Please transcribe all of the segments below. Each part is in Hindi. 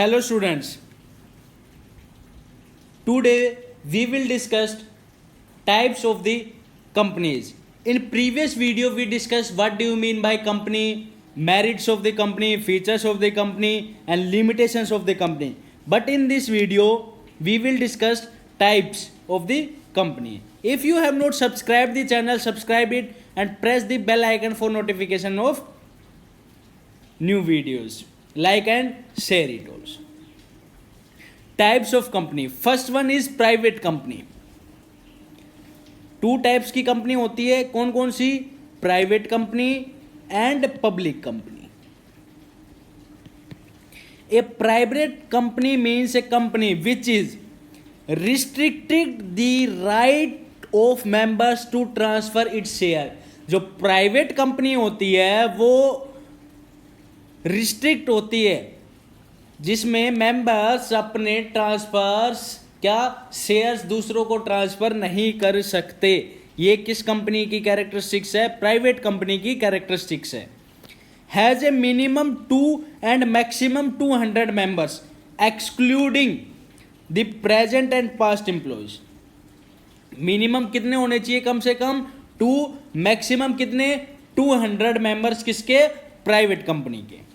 Hello students, today we will discuss types of the companies. In previous video we discussed what do you mean by company, merits of the company, features of the company and limitations of the company. But in this video we will discuss types of the company. If you have not subscribed the channel, subscribe it and press the bell icon for notification of new videos. Like and share it also. Types of company. First one is private company. Two types की कंपनी होती है. कौन कौन सी? Private company and public company. A private company means a company which is restricted the right of members to transfer its share. जो प्राइवेट कंपनी होती है वो रिस्ट्रिक्ट होती है, जिसमें मेंबर्स अपने ट्रांसफर्स क्या शेयर्स दूसरों को ट्रांसफर नहीं कर सकते. ये किस कंपनी की कैरेक्टरिस्टिक्स है? प्राइवेट कंपनी की कैरेक्टरिस्टिक्स है. Has a minimum 2 and maximum 200 members excluding the present and past employees. Minimum कितने होने चाहिए? कम से कम 2, मैक्सिमम कितने? 200 मेंबर्स. किसके? प्राइवेट कंपनी के.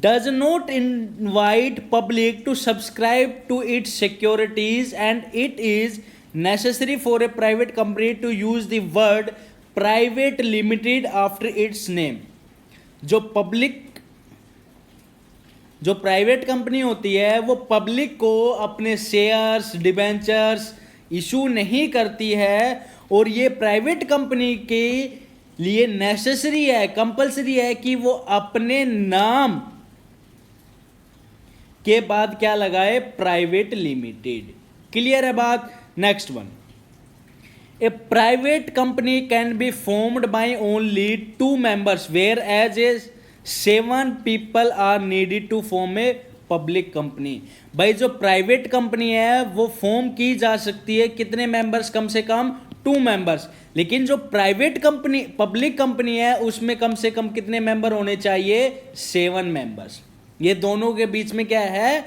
Does not invite public to subscribe to its securities and it is necessary for a private company to use the word private limited after its name. जो प्राइवेट कंपनी होती है वो पब्लिक को अपने शेयर्स, डिबेंचर्स इशू नहीं करती है और ये प्राइवेट कंपनी के लिए नेसेसरी है, कंपलसरी है कि वो अपने नाम के बाद क्या लगाए? Private limited. क्लियर है बात? Next one. A private company can be formed by only 2 members whereas a 7 people are needed to form a public company. भाई जो प्राइवेट कंपनी है वो फॉर्म की जा सकती है कितने मेंबर्स? कम से कम 2 मेंबर्स. लेकिन जो प्राइवेट कंपनी, पब्लिक कंपनी है उसमें कम से कम कितने मेंबर होने चाहिए? 7 मेंबर्स. ये दोनों के बीच में क्या है?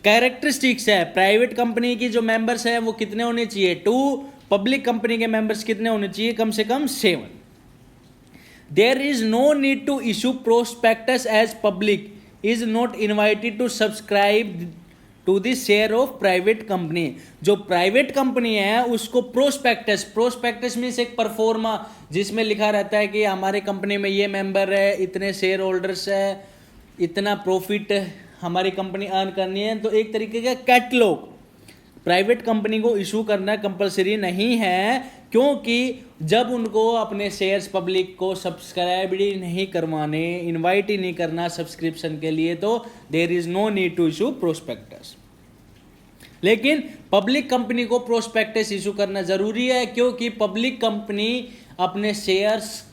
कैरेक्टरिस्टिक्स है. प्राइवेट कंपनी की जो मेंबर्स हैं वो कितने होने चाहिए? 2. पब्लिक कंपनी के मेंबर्स कितने होने चाहिए? कम से कम 7. There is no need to issue prospectus as public is not invited to subscribe to the share of private company. जो प्राइवेट कंपनी है उसको प्रोस्पेक्टस मीन्स एक परफॉर्मा जिसमें लिखा रहता है कि हमारे कंपनी में ये मेंबर है, इतने शेयर होल्डर्स है, इतना प्रॉफिट हमारी कंपनी अर्न करनी है. तो एक तरीके का कैटलॉग प्राइवेट कंपनी को इशू करना कंपलसरी नहीं है, क्योंकि जब उनको अपने शेयर्स पब्लिक को सब्सक्राइब ही नहीं करवाने, इनवाइट ही नहीं करना सब्सक्रिप्शन के लिए, तो there is no need to issue prospectus. लेकिन पब्लिक कंपनी को प्रोस्पेक्टस इशू करना जरूरी है, क्योंकि पब्लिक कंपनी अपने शेयर्स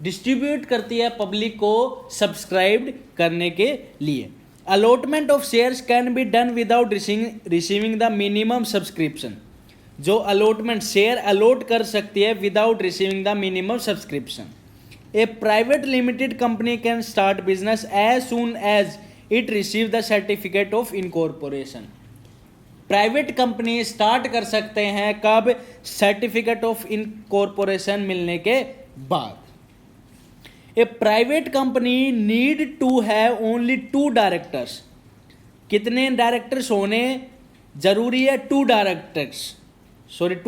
डिस्ट्रीब्यूट करती है पब्लिक को सब्सक्राइब करने के लिए. Allotment of shares can be done without receiving the minimum subscription. जो अलॉटमेंट शेयर अलॉट कर सकती है without receiving the minimum subscription. A private limited company can start business as soon as it receive the certificate of incorporation. Private company start कर सकते हैं कब? सर्टिफिकेट ऑफ इनकॉर्पोरेशन मिलने के बाद. A private company need to have only 2 directors. कितने डायरेक्टर्स होने जरूरी है? 2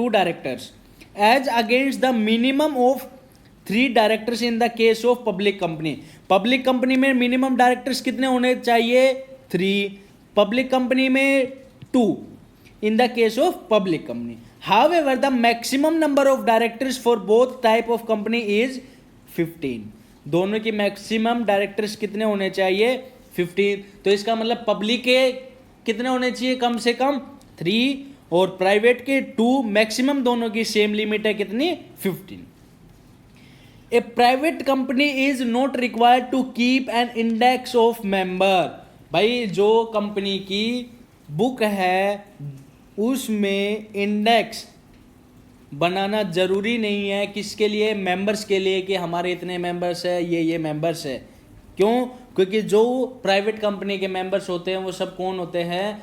directors as against the minimum of 3 directors in the case of public company. Public company में मिनिमम डायरेक्टर्स कितने होने चाहिए? 3. पब्लिक कंपनी में 2 in the case of public company. However the maximum number of directors for both type of company is 15. दोनों की मैक्सिमम डायरेक्टर्स कितने होने चाहिए? 15. तो इसका मतलब पब्लिक के कितने होने चाहिए? कम से कम 3 और प्राइवेट के 2. मैक्सिमम दोनों की सेम लिमिट है कितनी? 15. A private company is not required to keep an index of member. भाई जो कंपनी की बुक है उसमें इंडेक्स बनाना जरूरी नहीं है. किसके लिए? मेंबर्स के लिए, कि हमारे इतने मेंबर्स है, ये मेंबर्स है. क्यों? क्योंकि जो प्राइवेट कंपनी के मेंबर्स होते हैं वो सब कौन होते हैं,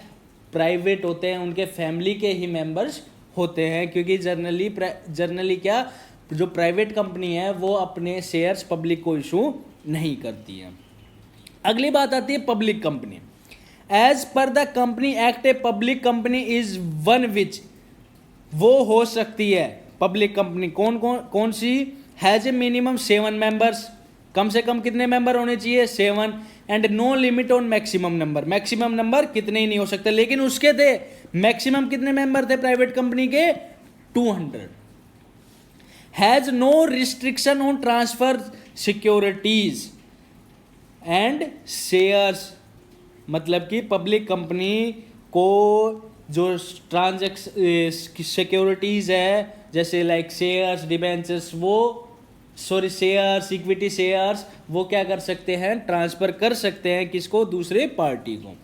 प्राइवेट होते हैं, उनके फैमिली के ही मेंबर्स होते हैं, क्योंकि जनरली क्या, जो प्राइवेट कंपनी है वो अपने शेयर्स पब्लिक को इशू नहीं करती है। अगली बात आती है public company. As per the company act a public company is one which, वो हो सकती है पब्लिक कंपनी कौन सी, हैज ए मिनिमम 7 मेंबर्स, कम से कम कितने मेंबर होने चाहिए, 7, and no limit on maximum number, maximum number कितने ही नहीं हो सकते, लेकिन उसके थे मैक्सिमम कितने मेंबर थे प्राइवेट कंपनी के, 200। Has no restriction on transfer securities and shares, मतलब कि पब्लिक कंपनी को जो सिक्योरिटीज है जैसे like shares, debentures, shares, equity shares, वो क्या कर सकते हैं, ट्रांसफर कर सकते हैं किसको, दूसरे पार्टी को।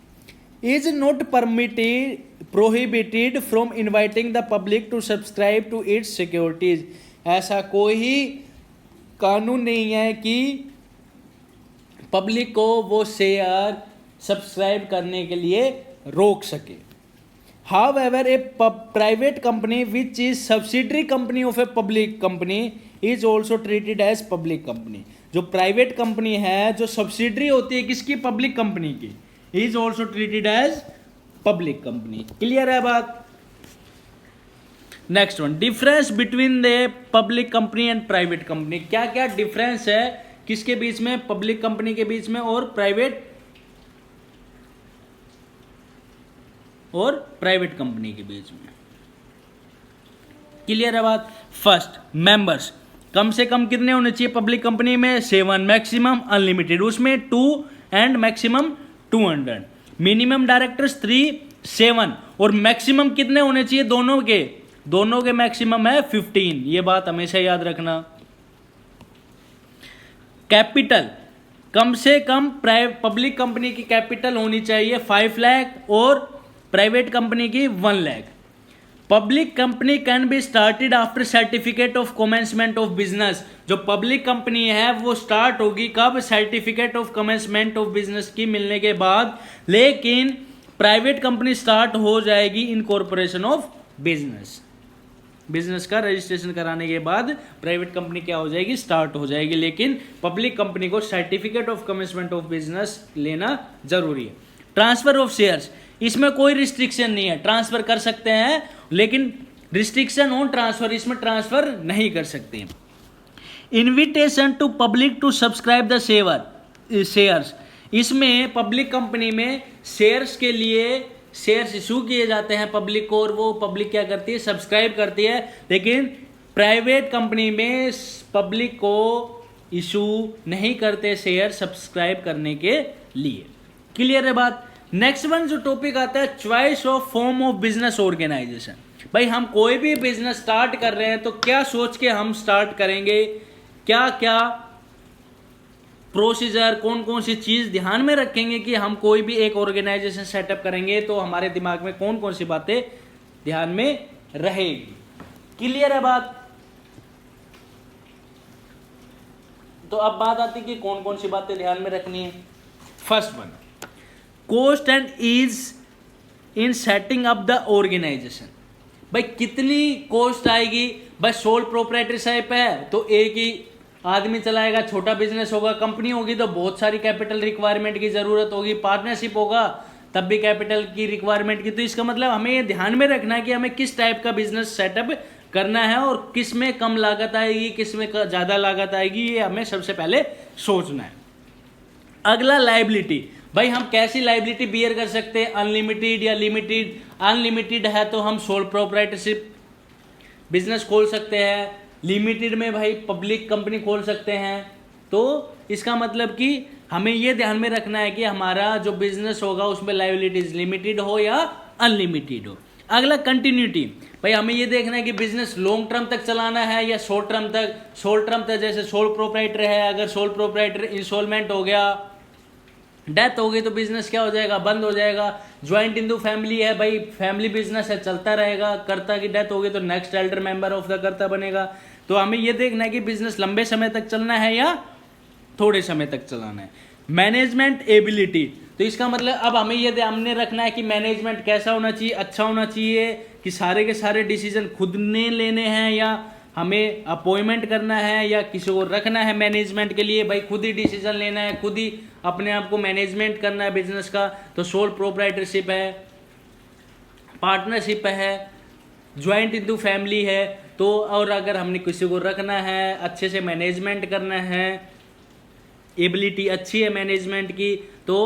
Is not prohibited from inviting the public to subscribe to its securities, ऐसा कोई कानून नहीं है कि पब्लिक को वो शेयर सब्सक्राइब करने के लिए रोक सके। However, a private company which is subsidiary company of a public company is also treated as public company. जो प्राइवेट कंपनी है, जो सब्सिडरी होती है किसकी, पब्लिक कंपनी की, is also treated as public company. Clear है बात। Next one, difference between the public company and private company. क्या क्या डिफरेंस है किसके बीच में, पब्लिक कंपनी के बीच में और प्राइवेट कंपनी के बीच में। क्लियर है बात। फर्स्ट, मेंबर्स कम से कम कितने होने चाहिए पब्लिक कंपनी में, 7, मैक्सिमम अनलिमिटेड, उसमें 2 एंड मैक्सिमम 200। मिनिमम डायरेक्टर्स 3, 7, और मैक्सिमम कितने होने चाहिए, दोनों के मैक्सिमम है 15। ये बात हमेशा याद रखना। कैपिटल कम से कम पब्लिक कंपनी की कैपिटल होनी चाहिए 5 लाख और प्राइवेट कंपनी की 1 lakh. Public company can be started after certificate of commencement of business. जो पब्लिक कंपनी है वो स्टार्ट होगी कब, certificate of commencement of business की मिलने के बाद, लेकिन प्राइवेट कंपनी स्टार्ट हो जाएगी इनकॉर्पोरेशन ऑफ बिजनेस, बिजनेस का रजिस्ट्रेशन कराने के बाद प्राइवेट कंपनी क्या हो जाएगी, स्टार्ट हो जाएगी, लेकिन पब्लिक कंपनी को certificate of commencement of business लेना जरूरी है। ट्रांसफर ऑफ शेयर्स, इसमें कोई रिस्ट्रिक्शन नहीं है, ट्रांसफर कर सकते हैं, लेकिन रिस्ट्रिक्शन ऑन ट्रांसफर, इसमें ट्रांसफर नहीं कर सकते। Invitation to public to subscribe the shares, इसमें पब्लिक कंपनी में शेयर्स के लिए शेयर्स इशू किए जाते हैं पब्लिक को, और वो पब्लिक क्या करती है, सब्सक्राइब करती है, लेकिन प्राइवेट कंपनी में पब्लिक को इशू नहीं करते शेयर सब्सक्राइब करने के लिए। क्लियर है बात। नेक्स्ट वन जो टॉपिक आता है, choice of form of business organisation. भाई हम कोई भी बिजनेस स्टार्ट कर रहे हैं तो क्या सोच के हम स्टार्ट करेंगे, क्या क्या प्रोसीजर, कौन कौन सी चीज ध्यान में रखेंगे कि हम कोई भी एक ऑर्गेनाइजेशन सेटअप करेंगे तो हमारे दिमाग में कौन कौन सी बातें ध्यान में रहेगी। क्लियर है बात। तो अब बात आती है कि कौन कौन सी बातें ध्यान में रखनी है। First one, cost and ease in setting up the organisation. भाई कितनी कॉस्ट आएगी, भाई सोल प्रोप्राइटरशिप है तो एक ही आदमी चलाएगा, छोटा बिजनेस होगा, कंपनी होगी तो बहुत सारी कैपिटल रिक्वायरमेंट की जरूरत होगी, पार्टनरशिप होगा तब भी कैपिटल की रिक्वायरमेंट की। तो इसका मतलब हमें ये ध्यान में रखना है कि हमें किस टाइप का बिजनेस सेटअप करना है और किस में कम लागत आएगी, किस में ज़्यादा लागत आएगी, ये हमें सबसे पहले सोचना है। अगला, लायबिलिटी। भाई हम कैसी लायबिलिटी बियर कर सकते हैं, अनलिमिटेड या लिमिटेड। अनलिमिटेड है तो हम सोल प्रोप्राइटरशिप बिजनेस खोल सकते हैं, लिमिटेड में भाई पब्लिक कंपनी खोल सकते हैं। तो इसका मतलब कि हमें यह ध्यान में रखना है कि हमारा जो बिजनेस होगा उसमें लायबिलिटीज लिमिटेड हो या अनलिमिटेड हो। अगला, कंटिन्यूटी। भाई हमें ये देखना है कि बिजनेस लॉन्ग टर्म तक चलाना है या शॉर्ट टर्म तक। शॉर्ट टर्म तक जैसे सोल प्रोप्राइटर है, अगर सोल प्रोप्राइटर इंस्टॉलमेंट हो गया, डेथ हो गई तो बिजनेस क्या हो जाएगा, बंद हो जाएगा। ज्वाइंट हिंदू फैमिली है, भाई फैमिली बिजनेस है, चलता रहेगा। कर्ता की डेथ हो गई तो next Elder member of the कर्ता बनेगा। तो हमें यह देखना है कि बिजनेस लंबे समय तक चलना है या थोड़े समय तक चलाना है। मैनेजमेंट एबिलिटी, तो इसका मतलब अब हमें ये ध्यान में रखना है कि मैनेजमेंट कैसा होना चाहिए, अच्छा होना चाहिए कि सारे के सारे डिसीजन खुद ने लेने हैं या हमें अपॉइंटमेंट करना है या किसी को रखना है मैनेजमेंट के लिए, भाई खुद ही डिसीजन लेना है, खुद ही अपने आप को मैनेजमेंट करना है बिजनेस का। तो सोल प्रोप्राइटरशिप है, पार्टनरशिप है, ज्वाइंट इंटू फैमिली है। तो और अगर हमने किसी को रखना है, अच्छे से मैनेजमेंट करना है, एबिलिटी अच्छी है मैनेजमेंट की, तो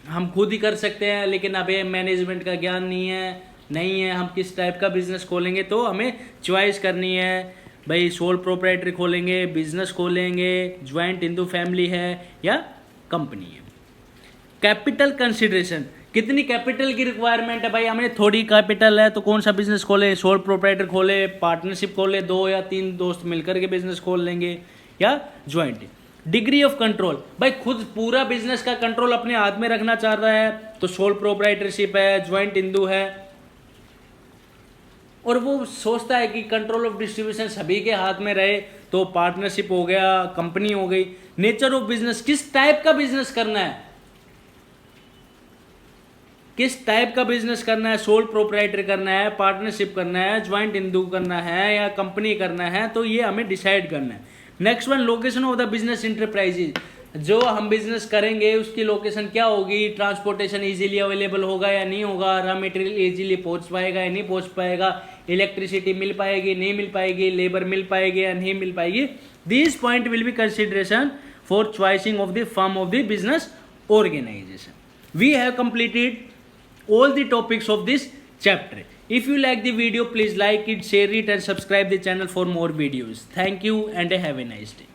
हम खुद ही कर सकते हैं। लेकिन अभी मैनेजमेंट का ज्ञान नहीं है हम किस टाइप का बिजनेस खोलेंगे, तो हमें चॉइस करनी है, भाई सोल प्रोप्राइटरी खोलेंगे, बिजनेस खोलेंगे, ज्वाइंट हिंदू फैमिली है या कंपनी है। कैपिटल कंसिडरेशन, कितनी कैपिटल की रिक्वायरमेंट है, भाई हमें थोड़ी कैपिटल है तो कौन सा बिजनेस खोले, सोल प्रोप्राइटर खोले, पार्टनरशिप खोले, 2 या 3 दोस्त मिलकर के बिजनेस खोल लेंगे या ज्वाइंट। डिग्री ऑफ कंट्रोल, भाई खुद पूरा बिजनेस का कंट्रोल अपने हाथ में रखना चाह रहा है तो सोल प्रोप्राइटरशिप है, ज्वाइंट हिंदू है। और वो सोचता है कि कंट्रोल ऑफ डिस्ट्रीब्यूशन सभी के हाथ में रहे तो पार्टनरशिप हो गया, कंपनी हो गई। नेचर ऑफ बिजनेस, किस टाइप का बिजनेस करना है, किस टाइप का बिजनेस करना है, सोल प्रोप्राइटर करना है, पार्टनरशिप करना है, ज्वाइंट हिंदू करना है या कंपनी करना है, तो ये हमें डिसाइड करना है। Next one, location of the business enterprises, जो हम बिजनेस करेंगे उसकी लोकेशन क्या होगी, ट्रांसपोर्टेशन इजीली अवेलेबल होगा या नहीं होगा, रॉ मटेरियल इजीली पहुंच पाएगा या नहीं पहुंच पाएगा, इलेक्ट्रिसिटी मिल पाएगी नहीं मिल पाएगी, लेबर मिल पाएगी या नहीं मिल पाएगी। This point will be consideration for choicing of the firm of the business organisation. We have completed all the topics of this chapter. If you like the video, please like it, share it and subscribe the channel for more videos. Thank you and have a nice day.